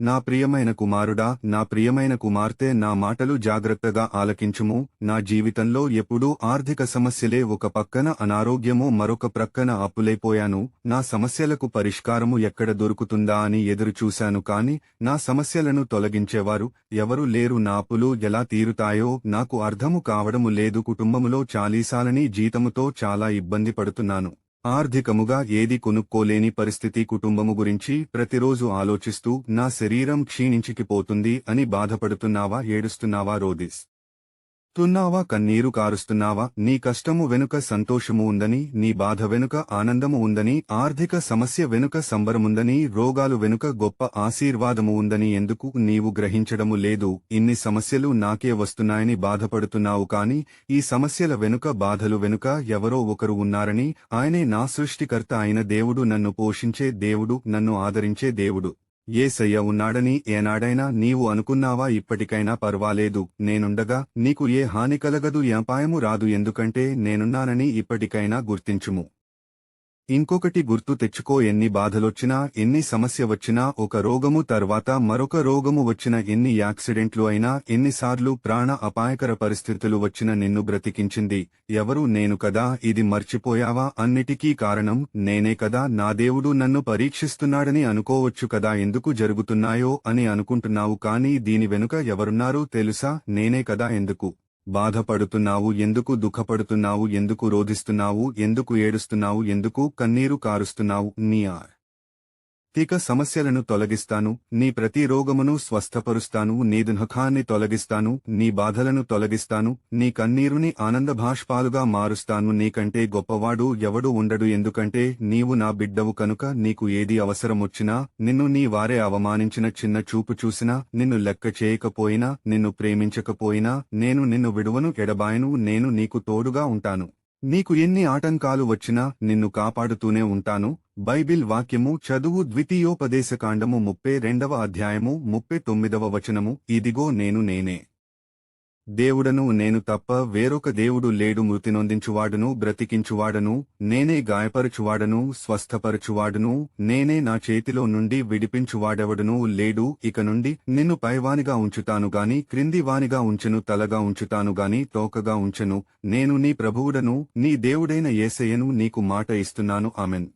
నా ప్రియమైన కుమారుడా, నా ప్రియమైన కుమార్తె, నా మాటలు జాగ్రత్తగా ఆలకించుము. నా జీవితంలో ఎప్పుడూ ఆర్థిక సమస్యలే, ఒక పక్కన అనారోగ్యము, మరొక ప్రక్కన అప్పులైపోయాను. నా సమస్యలకు పరిష్కారము ఎక్కడ దొరుకుతుందా అని ఎదురుచూశాను, కాని నా సమస్యలను తొలగించేవారు ఎవరు లేరు. నా అప్పులు ఎలా తీరుతాయో నాకు అర్థము కావడము లేదు. కుటుంబములో చాలీసాలని జీతముతో చాలా ఇబ్బంది పడుతున్నాను. ఆర్థికముగా ఏది కొనుక్కోలేని పరిస్థితి. కుటుంబము గురించి ప్రతిరోజు ఆలోచిస్తూ నా శరీరం క్షీణించికిపోతుంది అని బాధపడుతున్నావా? ఏడుస్తున్నావా? తున్నావా? కన్నీరు కారుస్తున్నావా? నీ కష్టము వెనుక సంతోషము ఉందని, నీ బాధ వెనుక ఆనందము ఉందని, ఆర్థిక సమస్య వెనుక సంబరముందని, రోగాలు వెనుక గొప్ప ఆశీర్వాదము ఉందని ఎందుకు నీవు గ్రహించడము లేదు? ఇన్ని సమస్యలు నాకే వస్తున్నాయని బాధపడుతున్నావు, కాని ఈ సమస్యల వెనుక, బాధలు వెనుక ఎవరో ఒకరు ఉన్నారని, ఆయనే నా సృష్టికర్త అయిన దేవుడు, నన్ను పోషించే దేవుడు, నన్ను ఆదరించే దేవుడు. యేసయ్య ఉన్నాడని ఏనాడైనా నీవు అనుకున్నావా? ఇప్పటికైనా పర్వాలేదు, నేనుండగా నీకు ఏ హాని కలగదు, ఏ అపాయము రాదు, ఎందుకంటే నేనున్నానని ఇప్పటికైనా గుర్తించుము. ఇంకొకటి గుర్తు తెచ్చుకో, ఎన్ని బాధలొచ్చినా, ఎన్ని సమస్య వచ్చినా, ఒక రోగము తర్వాత మరొక రోగము వచ్చిన, ఎన్ని యాక్సిడెంట్లు అయినా, ఎన్నిసార్లు ప్రాణ అపాయకర పరిస్థితులు వచ్చిన నిన్ను బ్రతికించింది ఎవరు? నేను కదా. ఇది మర్చిపోయావా? అన్నిటికీ కారణం నేనే కదా. నా దేవుడు నన్ను పరీక్షిస్తున్నాడని అనుకోవచ్చు కదా. ఎందుకు జరుగుతున్నాయో అని అనుకుంటున్నావు, కానీ దీని వెనుక ఎవరున్నారు తెలుసా? నేనే కదా. ఎందుకు బాధపడుతున్నావు? ఎందుకు దుఃఖపడుతున్నావు? ఎందుకు రోధిస్తున్నావు? ఎందుకు ఏడుస్తున్నావు? ఎందుకు కన్నీరు కారుస్తున్నావు? నీ ఆర్థిక సమస్యలను తొలగిస్తాను, నీ ప్రతి రోగమును స్వస్థపరుస్తాను, నీ దుఃఖాన్ని తొలగిస్తాను, నీ బాధలను తొలగిస్తాను, నీ కన్నీరుని ఆనందభాష్పాలుగా మారుస్తాను. నీకంటే గొప్పవాడు ఎవడు ఉండడు, ఎందుకంటే నీవు నా బిడ్డవు కనుక. నీకు ఏది అవసరమొచ్చినా, నిన్ను నీ వారే అవమానించిన, చిన్న చూపు చూసినా, నిన్ను లెక్క చేయకపోయినా, నిన్ను ప్రేమించకపోయినా, నేను నిన్ను విడువను, ఎడబాయను. నేను నీకు తోడుగా ఉంటాను. నీకు ఎన్ని ఆటంకాలు వచ్చినా నిన్ను కాపాడుతూనే ఉంటాను. బైబిల్ వాక్యము చదువు. ద్వితీయోపదేశకాండము 32వ అధ్యాయము 39వ వచనము. ఇదిగో నేనే దేవుడను, నేను తప్ప వేరొక దేవుడు లేడు. మృతి నొందించువాడును, బ్రతికించువాడను నేనే, గాయపరచువాడను, స్వస్థపరచువాడును నేనే, నా చేతిలో నుండి విడిపించువాడెవడునూ లేడు. ఇక నుండి నిన్ను పైవానిగా ఉంచుతాను గాని క్రిందివానిగా ఉంచెను, తలగా ఉంచుతాను గాని తోకగా ఉంచెను. నేను నీ ప్రభువుడను, నీ దేవుడైన యేసయ్యను నీకు మాట ఇస్తున్నాను. ఆమెన్.